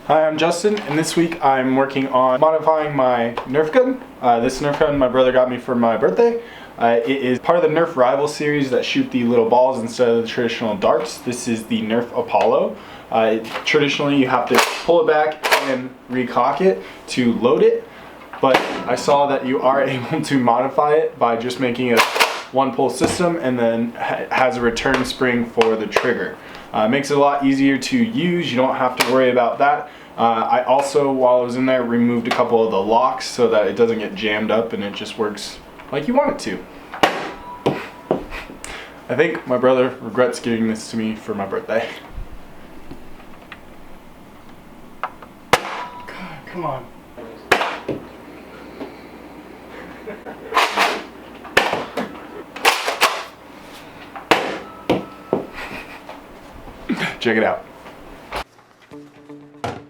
Hi, I'm Justin, and this week I'm working on modifying my Nerf gun. This Nerf gun my brother got me for my birthday. It is part of the Nerf Rival series that shoot the little balls instead of the traditional darts. This is the Nerf Apollo. Traditionally you have to pull it back and recock it to load it, but I saw that you are able to modify it by just making a one-pull system and then has a return spring for the trigger. Makes it a lot easier to use. You don't have to worry about that. I also, while I was in there, removed a couple of the locks so that it doesn't get jammed up and it just works like you want it to. I think my brother regrets giving this to me for my birthday. God, come on. Check it out.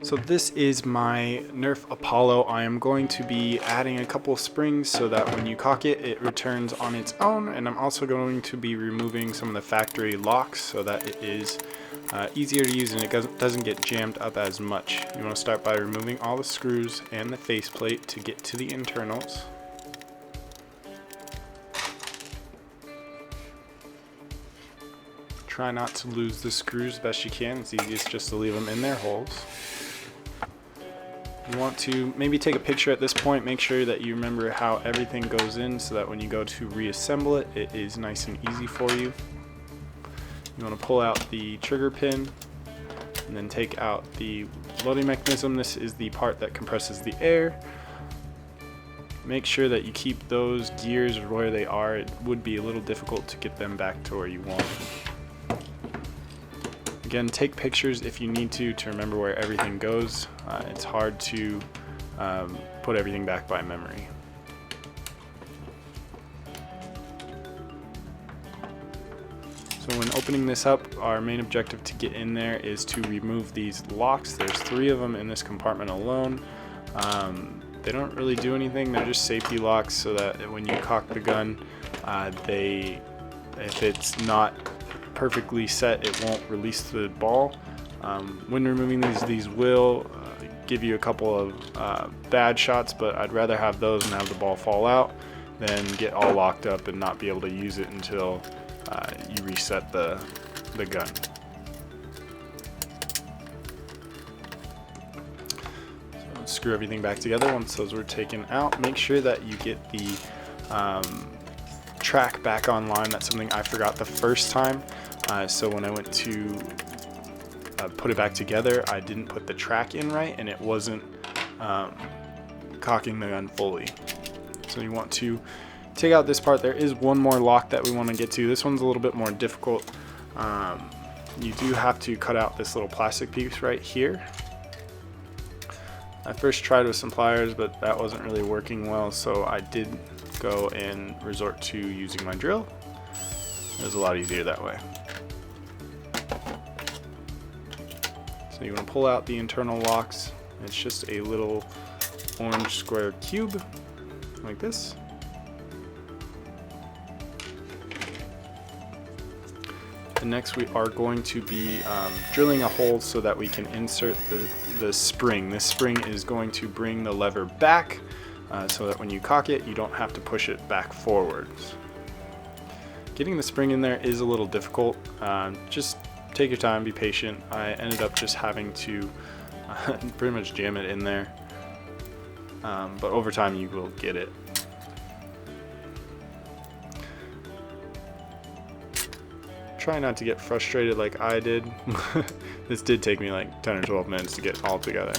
So this is my Nerf Apollo. I am going to be adding a couple of springs so that when you cock it, it returns on its own. And I'm also going to be removing some of the factory locks so that it is easier to use and it doesn't get jammed up as much. You want to start by removing all the screws and the faceplate to get to the internals. Try not to lose the screws best you can. It's easiest just to leave them in their holes. You want to maybe take a picture at this point, make sure that you remember how everything goes in so that when you go to reassemble it, it is nice and easy for you. You want to pull out the trigger pin and then take out the loading mechanism. This is the part that compresses the air. Make sure that you keep those gears where they are. It would be a little difficult to get them back to where you want. Again, take pictures if you need to remember where everything goes. It's hard to put everything back by memory. So when opening this up, our main objective to get in there is to remove these locks. There's 3 of them in this compartment alone. They don't really do anything. They're just safety locks so that when you cock the gun, if it's not perfectly set, it won't release the ball. When removing these will give you a couple of bad shots, but I'd rather have those and have the ball fall out than get all locked up and not be able to use it until you reset the gun. So let's screw everything back together. Once those were taken out, make sure that you get the track back online. That's something I forgot the first time. So when I went to put it back together, I didn't put the track in right and it wasn't cocking the gun fully. So you want to take out this part. There is one more lock that we want to get to. This one's a little bit more difficult. You do have to cut out this little plastic piece right here. I first tried with some pliers, but that wasn't really working well, so I did go and resort to using my drill. It was a lot easier that way. So you want to pull out the internal locks. It's just a little orange square cube like this. And next we are going to be drilling a hole so that we can insert the spring. This spring is going to bring the lever back so that when you cock it, you don't have to push it back forwards. Getting the spring in there is a little difficult. Just take your time, be patient. I ended up just having to pretty much jam it in there, but over time you will get it. Try not to get frustrated like I did. This did take me like 10 or 12 minutes to get all together.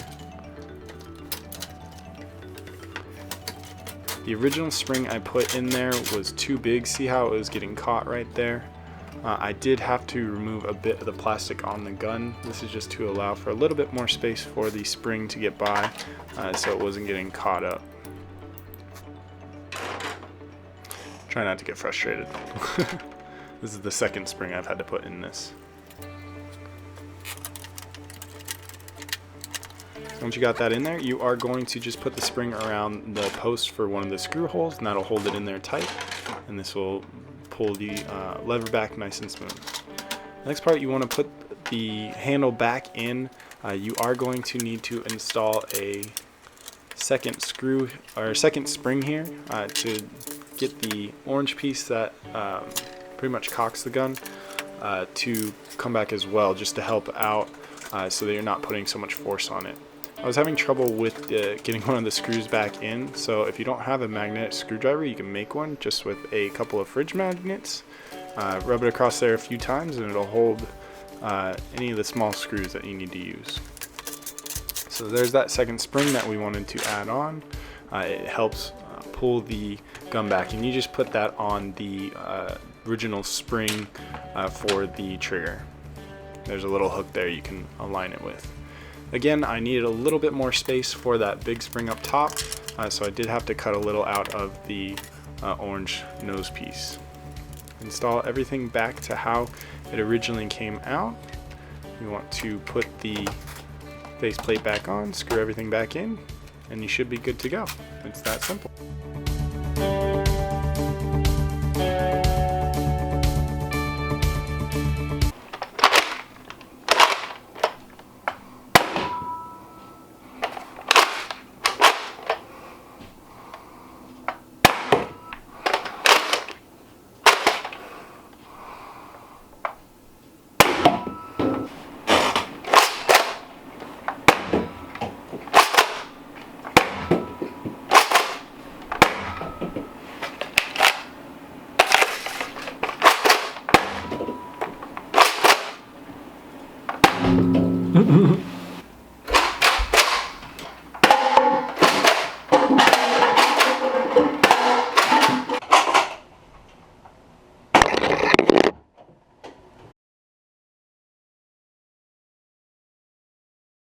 The original spring I put in there was too big. See how it was getting caught right there? I did have to remove a bit of the plastic on the gun. This is just to allow for a little bit more space for the spring to get by, so it wasn't getting caught up. Try not to get frustrated. This is the second spring I've had to put in this. Once you got that in there, you are going to just put the spring around the post for one of the screw holes, and that'll hold it in there tight, and this will pull the lever back nice and smooth. Next part, you want to put the handle back in You are going to need to install a second screw or second spring here to get the orange piece that pretty much cocks the gun to come back as well, just to help out so that you're not putting so much force on it. I was having trouble with getting one of the screws back in, so if you don't have a magnetic screwdriver, you can make one just with a couple of fridge magnets. Rub it across there a few times and it'll hold any of the small screws that you need to use. So there's that second spring that we wanted to add on. It helps pull the gun back, and you just put that on the original spring for the trigger. There's a little hook there you can align it with. Again, I needed a little bit more space for that big spring up top, so I did have to cut a little out of the orange nose piece. Install everything back to how it originally came out. You want to put the faceplate back on, screw everything back in, and you should be good to go. It's that simple.